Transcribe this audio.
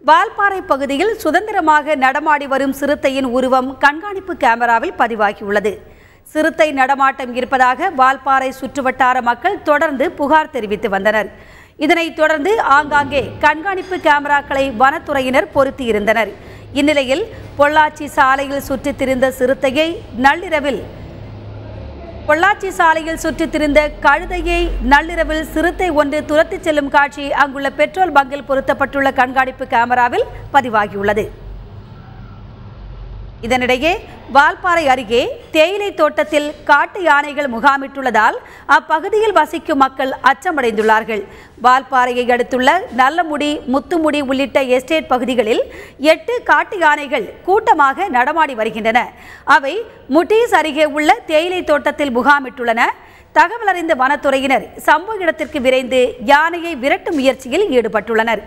வால்பாறை பகுதியில் சுதந்திரமாக நடமாடி வரும் சிறுத்தையின் உருவம் கண்காணிப்பு கேமராவில் பதிவாகியுள்ளது. சிறுத்தை நடமாட்டம் இருப்பதாக வால்பாறை சுற்றுவட்டார மக்கள் தொடர்ந்து புகார் தெரிவித்து வந்தனர். இதனைத் தொடர்ந்து ஆங்காங்கே கண்காணிப்பு கேமராக்களை வனத்துறையினர் பொருத்தியிருந்தனர். இந்நிலையில் பொள்ளாச்சி சாலையில் சுற்றித் திரிந்த சிறுத்தையை நள்ளிரவில் சிறுத்தை ஒன்று துரத்திச் செல்லும் காட்சி அங்குள்ள பெட்ரோல் பங்கில் பொருத்தப்பட்டுள்ள கண்காணிப்பு கேமராவில் பதிவாகியுள்ளது. இதனிடையே வால்பாறை அருகே தேயிலை தோட்டத்தில் காட்டு யானைகள் முகாமிட்டுள்ளதால் அப்பகுதியில் வசிக்கும் மக்கள் அச்சமடைந்துள்ளார்கள். வால்பாறையை அடுத்துள்ள நல்லமுடி, முத்துமுடி உள்ளிட்ட எஸ்டேட் பகுதிகளில் 8 காட்டு யானைகள் கூட்டமாக நடமாடி வருகின்றன. அவை முட்டீஸ் அருகே உள்ள தேயிலை தோட்டத்தில் முகாமிட்டுள்ளன. தகவல் அறிந்த வனத்துறையினர் சம்பவ இடத்திற்கு விரைந்து யானையை விரட்டும் முயற்சியில் ஈடுபட்டுள்ளனர்.